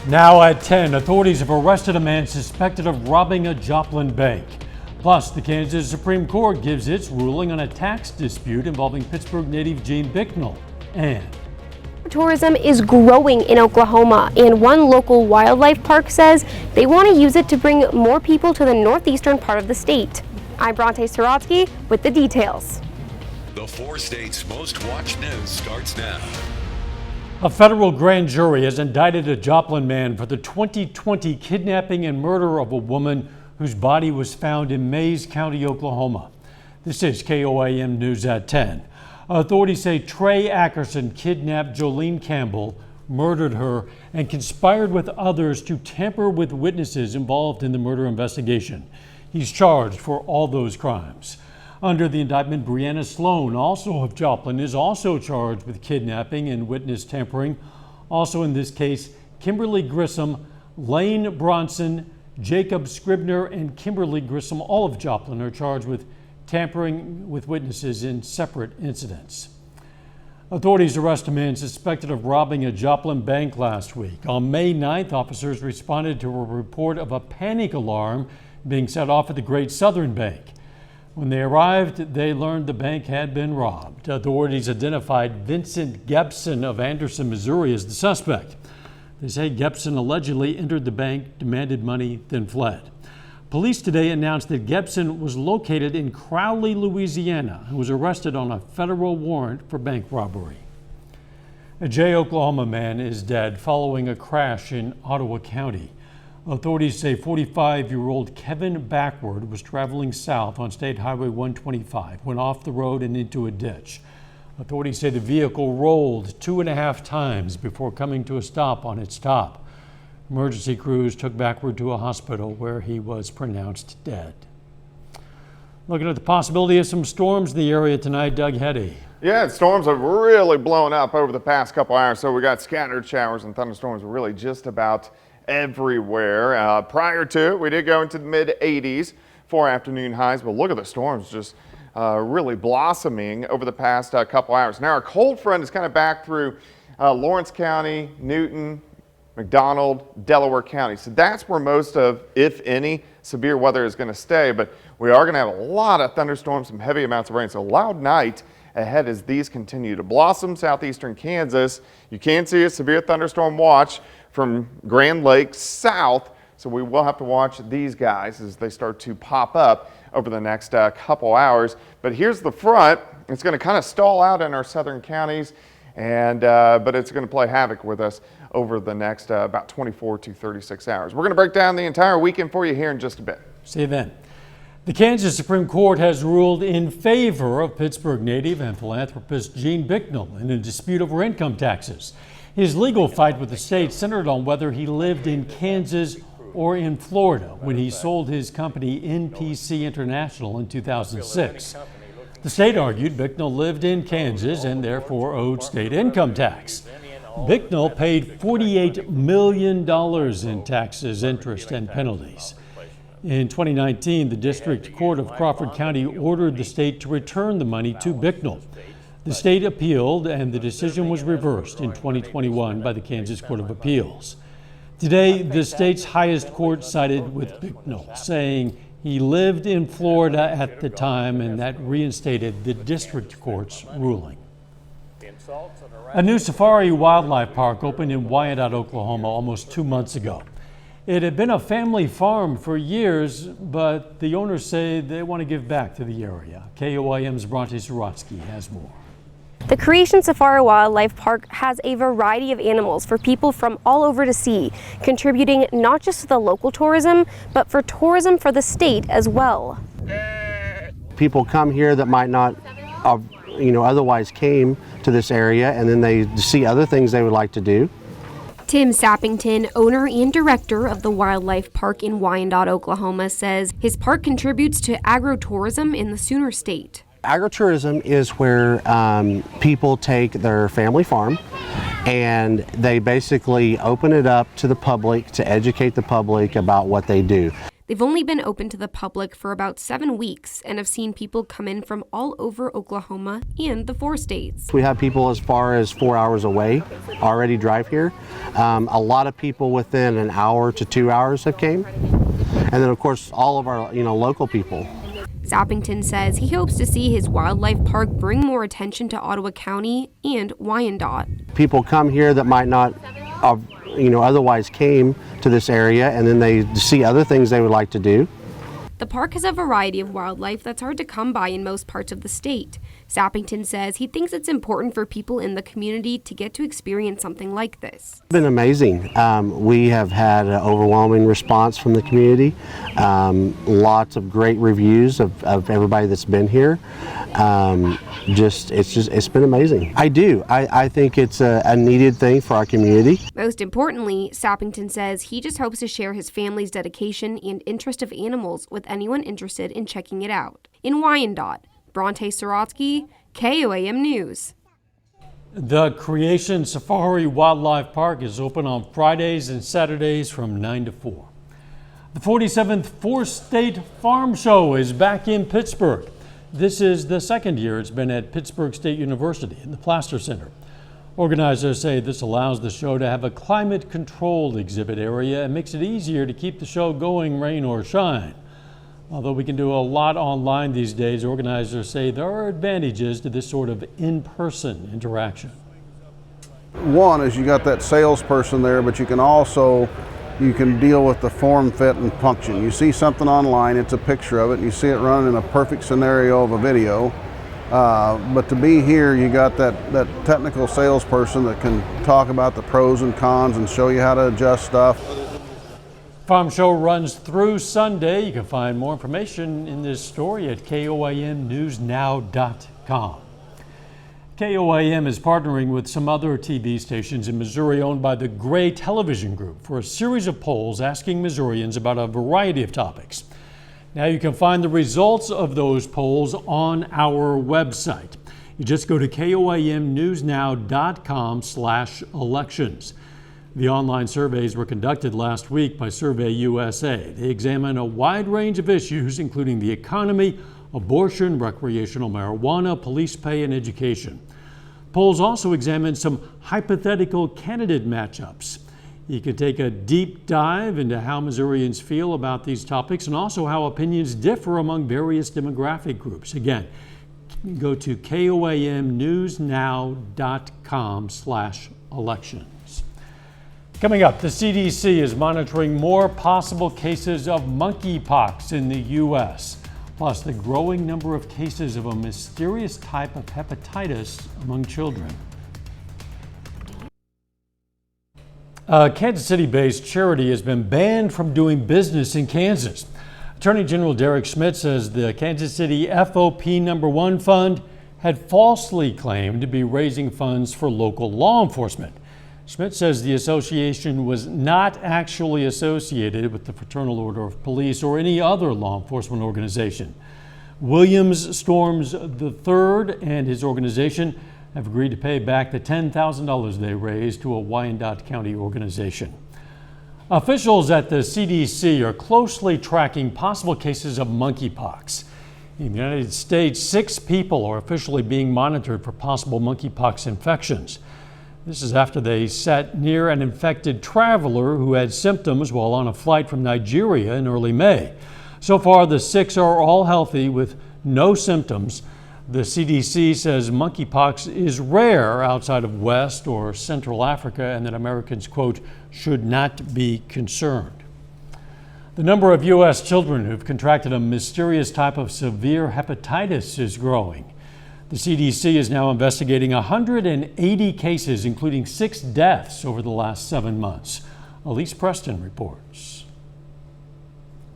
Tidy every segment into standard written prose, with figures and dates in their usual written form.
Now at 10, authorities have arrested a man suspected of robbing a Joplin bank. Plus, the Kansas Supreme Court gives its ruling on a tax dispute involving Pittsburgh native Gene Bicknell. And tourism is growing in Oklahoma, and one local wildlife park says they want to use it to bring more people to the northeastern part of the state. I'm Bronte Sorotsky with the details. The 4 states' most watched news starts now. A federal grand jury has indicted a Joplin man for the 2020 kidnapping and murder of a woman whose body was found in Mayes County, Oklahoma. This is KOAM News at 10. Authorities say Trey Ackerson kidnapped Jolene Campbell, murdered her, and conspired with others to tamper with witnesses involved in the murder investigation. He's charged for all those crimes. Under the indictment, Brianna Sloan, also of Joplin, is also charged with kidnapping and witness tampering. Also in this case, Kimberly Grissom, Lane Bronson, Jacob Scribner, and Kimberly Grissom, all of Joplin, are charged with tampering with witnesses in separate incidents. Authorities arrest a man suspected of robbing a Joplin bank last week. On May 9th, officers responded to a report of a panic alarm being set off at the Great Southern Bank. When they arrived, they learned the bank had been robbed. Authorities identified Vincent Gebson of Anderson, Missouri as the suspect. They say Gebson allegedly entered the bank, demanded money, then fled. Police today announced that Gebson was located in Crowley, Louisiana, and was arrested on a federal warrant for bank robbery. A Jay, Oklahoma man is dead following a crash in Ottawa County. Authorities say 45-year-old Kevin Backward was traveling south on State Highway 125, went off the road and into a ditch. Authorities say the vehicle rolled 2.5 times before coming to a stop on its top. Emergency crews took Backward to a hospital where he was pronounced dead. Looking at the possibility of some storms in the area tonight, Doug Heddy. Yeah, storms have really blown up over the past couple hours, so we got scattered showers and thunderstorms really just about everywhere. Prior to it, we did go into the mid-80s for afternoon highs, but look at the storms just really blossoming over the past couple hours. Now our cold front is kind of back through Lawrence County, Newton, McDonald, Delaware County. So that's where most of, if any, severe weather is going to stay, but we are going to have a lot of thunderstorms, some heavy amounts of rain. So a loud night ahead as these continue to blossom. Southeastern Kansas, you can see a severe thunderstorm watch from Grand Lake south, so we will have to watch these guys as they start to pop up over the next couple hours. But here's the front. It's going to kind of stall out in our southern counties, and but it's going to play havoc with us over the next about 24 to 36 hours. We're going to break down the entire weekend for you here in just a bit. See you then. The Kansas Supreme Court has ruled in favor of Pittsburgh native and philanthropist Gene Bicknell in a dispute over income taxes. His legal fight with the state centered on whether he lived in Kansas or in Florida when he sold his company NPC International in 2006. The state argued Bicknell lived in Kansas and therefore owed state income tax. Bicknell paid $48 million in taxes, interest, and penalties. In 2019, the District Court of Crawford County ordered the state to return the money to Bicknell. The state appealed, and the decision was reversed in 2021 by the Kansas Court of Appeals. Today, the state's highest court sided with Bicknell, saying he lived in Florida at the time, and that reinstated the district court's ruling. A new safari wildlife park opened in Wyandotte, Oklahoma almost 2 months ago. It had been a family farm for years, but the owners say they want to give back to the area. KOAM's Bronte Sorotsky has more. The Creation Safari Wildlife Park has a variety of animals for people from all over to see, contributing not just to the local tourism, but for tourism for the state as well. People come here that might not otherwise came to this area, and then they see other things they would like to do. Tim Sappington, owner and director of the Wildlife Park in Wyandotte, Oklahoma, says his park contributes to agritourism in the Sooner State. Agritourism is where people take their family farm and they basically open it up to the public to educate the public about what they do. They've only been open to the public for about 7 weeks and have seen people come in from all over Oklahoma and the 4 states. We have people as far as 4 hours away already drive here. A lot of people within an hour to 2 hours have came. And then of course all of our local people. Sappington says he hopes to see his wildlife park bring more attention to Ottawa County and Wyandotte. People come here that might not otherwise came to this area, and then they see other things they would like to do. The park has a variety of wildlife that's hard to come by in most parts of the state. Sappington says he thinks it's important for people in the community to get to experience something like this. It's been amazing. We have had an overwhelming response from the community. Lots of great reviews of everybody that's been here. It's been amazing. I think it's a needed thing for our community. Most importantly, Sappington says he just hopes to share his family's dedication and interest of animals with anyone interested in checking it out. In Wyandotte, Bronte Sorotsky, KOAM News. The Creation Safari Wildlife Park is open on Fridays and Saturdays from 9 to 4. The 47th Four-State Farm Show is back in Pittsburgh. This is the second year it's been at Pittsburgh State University in the Plaster Center. Organizers say this allows the show to have a climate-controlled exhibit area and makes it easier to keep the show going, rain or shine. Although we can do a lot online these days, organizers say there are advantages to this sort of in-person interaction. One is you got that salesperson there, but you can deal with the form, fit, and function. You see something online, it's a picture of it, and you see it running in a perfect scenario of a video. But to be here, you got that technical salesperson that can talk about the pros and cons and show you how to adjust stuff. Farm show runs through Sunday. You can find more information in this story at KOAMnewsnow.com. KOAM is partnering with some other TV stations in Missouri owned by the Gray Television Group for a series of polls asking Missourians about a variety of topics. Now you can find the results of those polls on our website. You just go to KOAMnewsnow.com/elections. The online surveys were conducted last week by Survey USA. They examine a wide range of issues, including the economy, abortion, recreational marijuana, police pay, and education. Polls also examine some hypothetical candidate matchups. You can take a deep dive into how Missourians feel about these topics and also how opinions differ among various demographic groups. Again, go to KOAMnewsnow.com/elections. Coming up, the CDC is monitoring more possible cases of monkeypox in the U.S., plus the growing number of cases of a mysterious type of hepatitis among children. A Kansas City-based charity has been banned from doing business in Kansas. Attorney General Derek Schmidt says the Kansas City FOP No. 1 Fund had falsely claimed to be raising funds for local law enforcement. Schmidt says the association was not actually associated with the Fraternal Order of Police or any other law enforcement organization. Williams Storms III and his organization have agreed to pay back the $10,000 they raised to a Wyandotte County organization. Officials at the CDC are closely tracking possible cases of monkeypox. In the United States, 6 people are officially being monitored for possible monkeypox infections. This is after they sat near an infected traveler who had symptoms while on a flight from Nigeria in early May. So far, the 6 are all healthy with no symptoms. The CDC says monkeypox is rare outside of West or Central Africa and that Americans, quote, should not be concerned. The number of U.S. children who've contracted a mysterious type of severe hepatitis is growing. The CDC is now investigating 180 cases, including 6 deaths over the last 7 months. Elise Preston reports.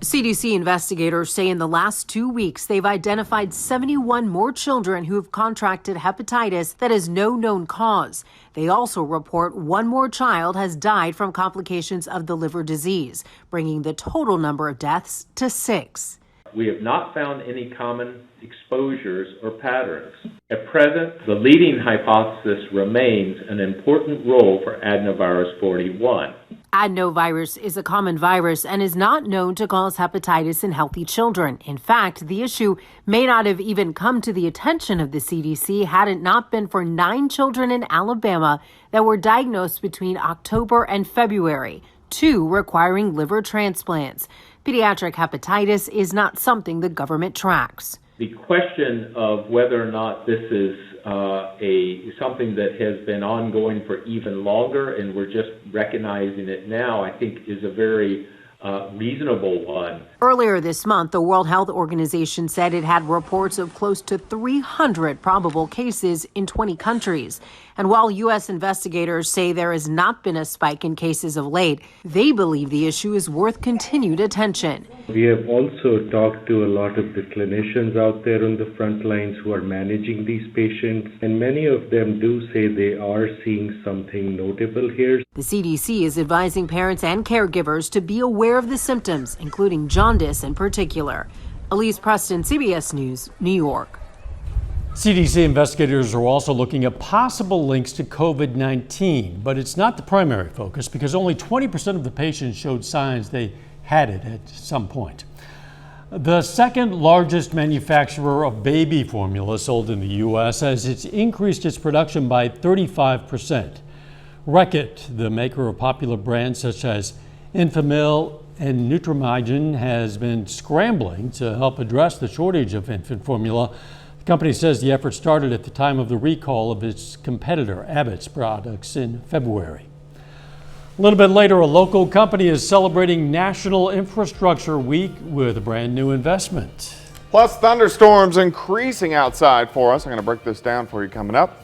CDC investigators say in the last 2 weeks, they've identified 71 more children who have contracted hepatitis that has no known cause. They also report 1 more child has died from complications of the liver disease, bringing the total number of deaths to 6. We have not found any common exposures or patterns. At present, the leading hypothesis remains an important role for adenovirus 41. Adenovirus is a common virus and is not known to cause hepatitis in healthy children. In fact, the issue may not have even come to the attention of the CDC had it not been for 9 children in Alabama that were diagnosed between October and February, 2 requiring liver transplants. Pediatric hepatitis is not something the government tracks. The question of whether or not this is something that has been ongoing for even longer and we're just recognizing it now, I think is a very reasonable one. Earlier this month, the World Health Organization said it had reports of close to 300 probable cases in 20 countries. And while U.S. investigators say there has not been a spike in cases of late, they believe the issue is worth continued attention. We have also talked to a lot of the clinicians out there on the front lines who are managing these patients, and many of them do say they are seeing something notable here. The CDC is advising parents and caregivers to be aware of the symptoms, including jaundice in particular. Elise Preston, CBS News, New York. CDC investigators are also looking at possible links to COVID-19, but it's not the primary focus because only 20% of the patients showed signs they had it at some point. The second largest manufacturer of baby formula sold in the U.S. has increased its production by 35%. Reckitt, the maker of popular brands such as Enfamil and Nutramigen, has been scrambling to help address the shortage of infant formula. The company says the effort started at the time of the recall of its competitor Abbott's products in February. A little bit later, a local company is celebrating National Infrastructure Week with a brand new investment. Plus, thunderstorms increasing outside for us. I'm going to break this down for you coming up.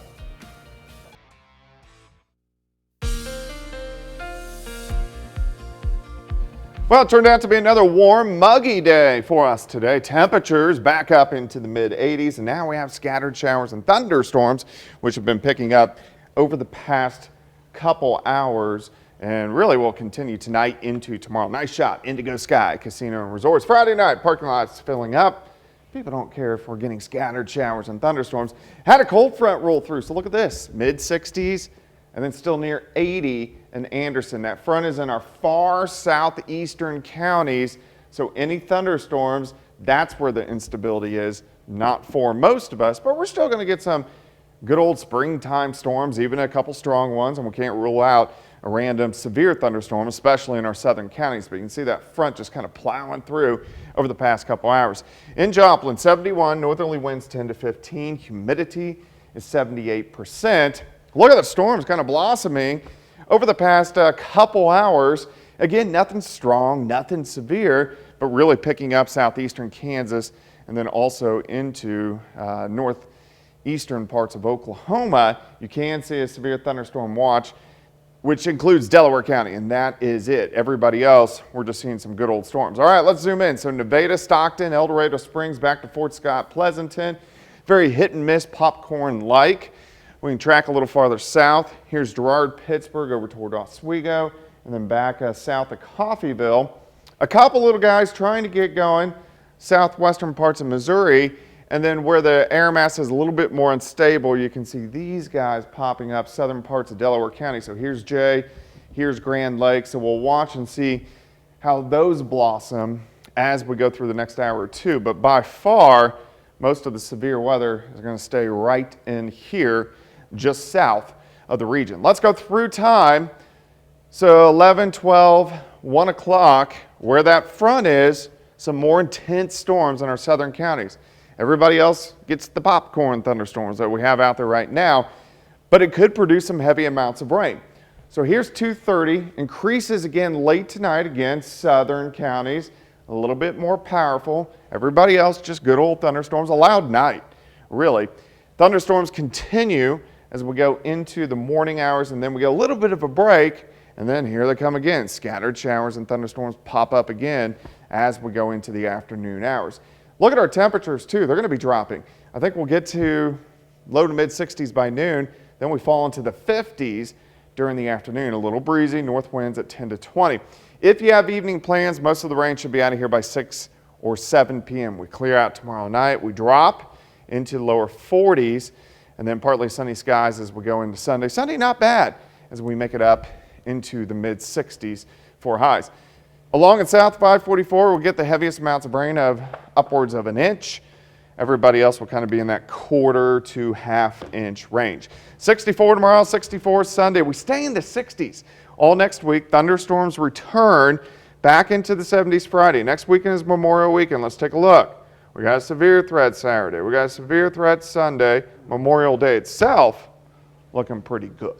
Well, it turned out to be another warm, muggy day for us today. Temperatures back up into the mid-80s, and now we have scattered showers and thunderstorms, which have been picking up over the past couple hours and really will continue tonight into tomorrow. Nice shot, Indigo Sky Casino and Resorts. Friday night, parking lots filling up. People don't care if we're getting scattered showers and thunderstorms. Had a cold front roll through, so look at this, mid-60s. And then still near 80 in Anderson. That front is in our far southeastern counties, so any thunderstorms, that's where the instability is, not for most of us, but we're still going to get some good old springtime storms, even a couple strong ones, and we can't rule out a random severe thunderstorm, especially in our southern counties. But you can see that front just kind of plowing through over the past couple hours. In Joplin, 71, northerly winds 10 to 15, humidity is 78%. Look at the storms kind of blossoming over the past couple hours. Again, nothing strong, nothing severe, but really picking up southeastern Kansas and then also into northeastern parts of Oklahoma. You can see a severe thunderstorm watch, which includes Delaware County, and that is it. Everybody else, we're just seeing some good old storms. All right, let's zoom in. So Nevada, Stockton, El Dorado Springs, back to Fort Scott, Pleasanton. Very hit and miss, popcorn-like. We can track a little farther south. Here's Girard, Pittsburgh, over toward Oswego, and then back south of Coffeyville. A couple little guys trying to get going, southwestern parts of Missouri, and then where the air mass is a little bit more unstable, you can see these guys popping up southern parts of Delaware County. So here's Jay, here's Grand Lake. So we'll watch and see how those blossom as we go through the next hour or two. But by far, most of the severe weather is going to stay right in here, just south of the region. Let's go through time. So 11, 12, 1 o'clock, where that front is, some more intense storms in our southern counties. Everybody else gets the popcorn thunderstorms that we have out there right now, but it could produce some heavy amounts of rain. So here's 2:30, increases again late tonight, again, southern counties, a little bit more powerful. Everybody else, just good old thunderstorms, a loud night, really. Thunderstorms continue as we go into the morning hours, and then we get a little bit of a break, and then here they come again. Scattered showers and thunderstorms pop up again as we go into the afternoon hours. Look at our temperatures too. They're going to be dropping. I think we'll get to low to mid 60s by noon. Then we fall into the 50s during the afternoon. A little breezy, north winds at 10 to 20. If you have evening plans, most of the rain should be out of here by 6 or 7 p.m. We clear out tomorrow night. We drop into the lower 40s, and then partly sunny skies as we go into Sunday. Sunday, not bad as we make it up into the mid-60s for highs. Along and south of I-44, we'll get the heaviest amounts of rain of upwards of an inch. Everybody else will kind of be in that quarter to half-inch range. 64 tomorrow, 64 Sunday. We stay in the 60s all next week. Thunderstorms return back into the 70s Friday. Next weekend is Memorial Weekend. Let's take a look. We got a severe threat Saturday. We got a severe threat Sunday. Memorial Day itself looking pretty good.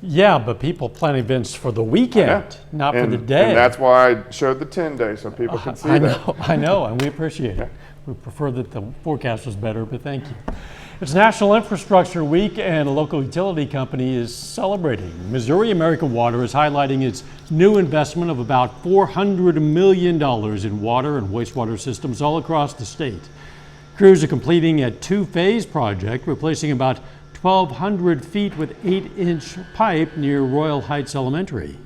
Yeah, but people plan events for the weekend, not for the day. And that's why I showed the 10-day so people can see that. I know, and we appreciate it. We prefer that the forecast was better, but thank you. It's National Infrastructure Week, and a local utility company is celebrating. Missouri American Water is highlighting its new investment of about $400 million in water and wastewater systems all across the state. Crews are completing a two-phase project, replacing about 1,200 feet with 8-inch pipe near Royal Heights Elementary.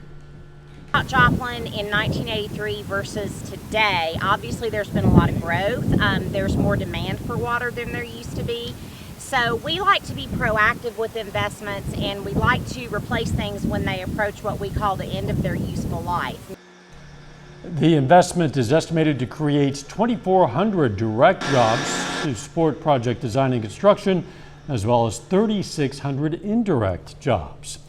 Joplin in 1983 versus today, obviously there's been a lot of growth. There's more demand for water than there used to be. So we like to be proactive with investments, and we like to replace things when they approach what we call the end of their useful life. The investment is estimated to create 2,400 direct jobs to support project design and construction, as well as 3,600 indirect jobs.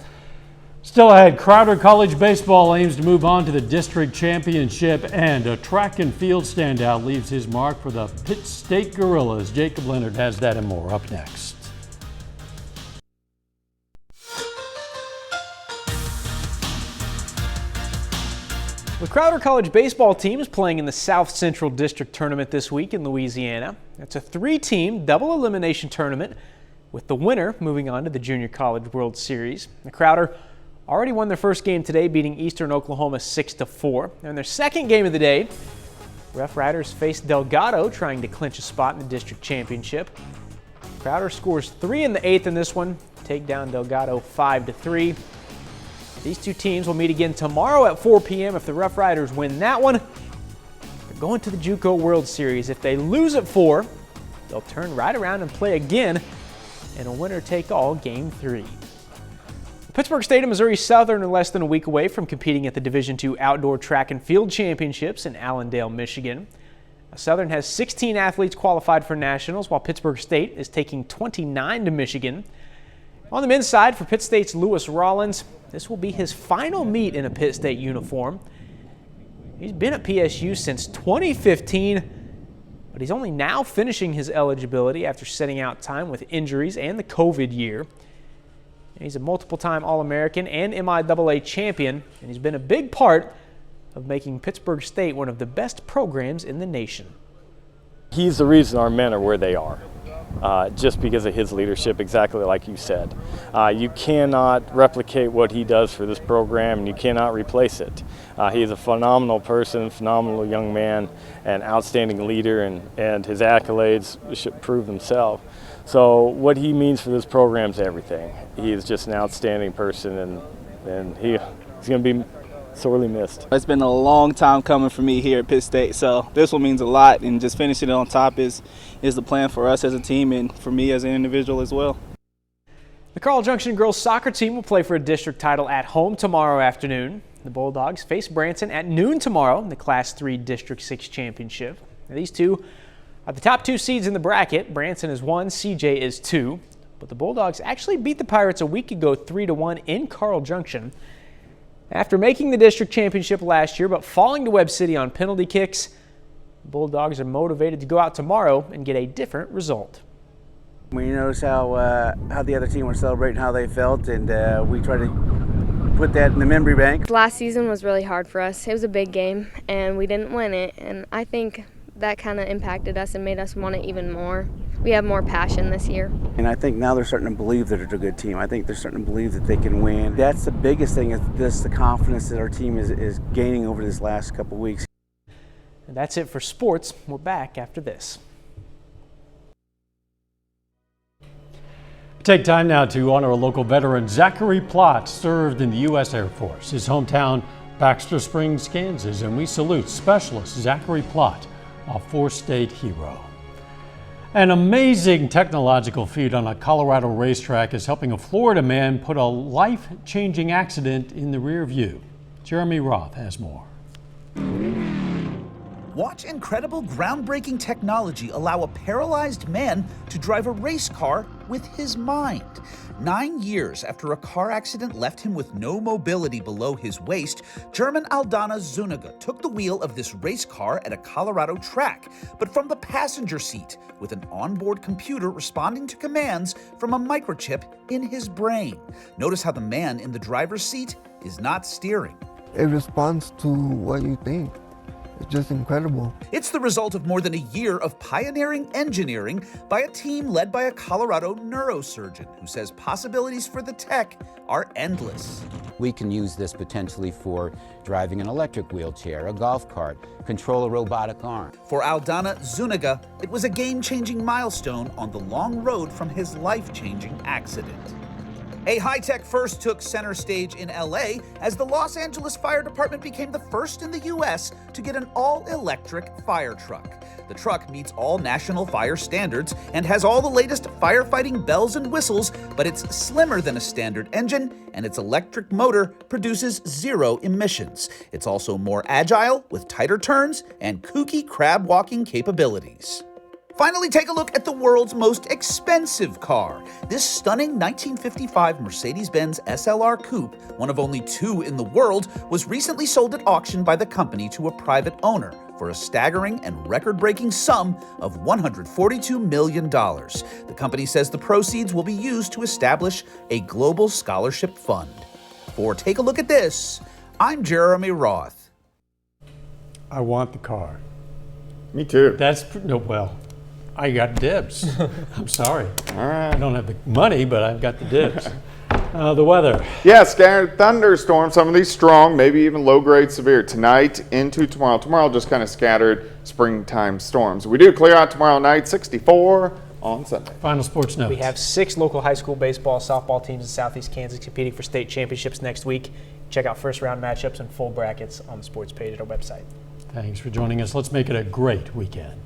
Still ahead, Crowder College baseball aims to move on to the district championship, and a track and field standout leaves his mark for the Pitt State Gorillas. Jacob Leonard has that and more up next. The Crowder College baseball team is playing in the South Central District Tournament this week in Louisiana. It's a 3-team double elimination tournament, with the winner moving on to the Junior College World Series. The Crowder already won their first game today, beating Eastern Oklahoma 6-4. In their second game of the day, Rough Riders faced Delgado, trying to clinch a spot in the district championship. Crowder scores 3 in the 8th in this one, take down Delgado 5-3. These two teams will meet again tomorrow at 4 p.m. If the Rough Riders win that one, they're going to the JUCO World Series. If they lose at 4, they'll turn right around and play again in a winner-take-all Game 3. Pittsburgh State and Missouri Southern are less than a week away from competing at the Division II Outdoor Track and Field Championships in Allendale, Michigan. Southern has 16 athletes qualified for nationals, while Pittsburgh State is taking 29 to Michigan. On the men's side, for Pitt State's Lewis Rollins, this will be his final meet in a Pitt State uniform. He's been at PSU since 2015, but he's only now finishing his eligibility after setting out time with injuries and the COVID year. He's a multiple-time All-American and MIAA champion, and he's been a big part of making Pittsburgh State one of the best programs in the nation. He's the reason our men are where they are, just because of his leadership, exactly like you said. You cannot replicate what he does for this program, and you cannot replace it. He is a phenomenal person, phenomenal young man, an outstanding leader, and his accolades should prove themselves. So what he means for this program is everything. He is just an outstanding person, and he's going to be sorely missed. It's been a long time coming for me here at Pitt State, so this one means a lot, and just finishing it on top is the plan for us as a team and for me as an individual as well. The Carl Junction girls soccer team will play for a district title at home tomorrow afternoon. The Bulldogs face Branson at noon tomorrow in the Class 3 District 6 Championship. Now, these two are the top 2 seeds in the bracket. Branson is 1, CJ is 2. But the Bulldogs actually beat the Pirates a week ago 3-1 in Carl Junction. After making the district championship last year but falling to Webb City on penalty kicks, the Bulldogs are motivated to go out tomorrow and get a different result. We noticed how the other team was celebrating, how they felt, and we tried to put that in the memory bank. Last season was really hard for us. It was a big game, and we didn't win it, and I think that kind of impacted us and made us want it even more. We have more passion this year. And I think now they're starting to believe that they're a good team. I think they're starting to believe that they can win. That's the biggest thing, is this, the confidence that our team is gaining over this last couple weeks. And that's it for sports. We're back after this. Take time now to honor a local veteran. Zachary Plott served in the U.S. Air Force. His hometown, Baxter Springs, Kansas, and we salute Specialist Zachary Plott, a 4-state hero. An amazing technological feat on a Colorado racetrack is helping a Florida man put a life-changing accident in the rear view. Jeremy Roth has more. Watch incredible groundbreaking technology allow a paralyzed man to drive a race car with his mind. 9 years after a car accident left him with no mobility below his waist, German Aldana Zuniga took the wheel of this race car at a Colorado track, but from the passenger seat, with an onboard computer responding to commands from a microchip in his brain. Notice how the man in the driver's seat is not steering. It responds to what you think. It's just incredible. It's the result of more than a year of pioneering engineering by a team led by a Colorado neurosurgeon who says possibilities for the tech are endless. We can use this potentially for driving an electric wheelchair, a golf cart, control a robotic arm. For Aldana Zuniga, it was a game-changing milestone on the long road from his life-changing accident. A high-tech first took center stage in LA as the Los Angeles Fire Department became the first in the US to get an all-electric fire truck. The truck meets all national fire standards and has all the latest firefighting bells and whistles, but it's slimmer than a standard engine, and its electric motor produces 0 emissions. It's also more agile with tighter turns and kooky crab walking capabilities. Finally, take a look at the world's most expensive car. This stunning 1955 Mercedes-Benz SLR Coupe, one of only 2 in the world, was recently sold at auction by the company to a private owner for a staggering and record-breaking sum of $142 million. The company says the proceeds will be used to establish a global scholarship fund. For Take a Look at This, I'm Jeremy Roth. I want the car. Me too. Well, I got dibs. I'm sorry. All right. I don't have the money, but I've got the dibs. The weather. Yeah, scattered thunderstorms, some of these strong, maybe even low-grade severe tonight into tomorrow. Tomorrow just kind of scattered springtime storms. We do clear out tomorrow night, 64 on Sunday. Final sports notes. We have 6 local high school baseball, softball teams in Southeast Kansas competing for state championships next week. Check out first-round matchups and full brackets on the sports page at our website. Thanks for joining us. Let's make it a great weekend.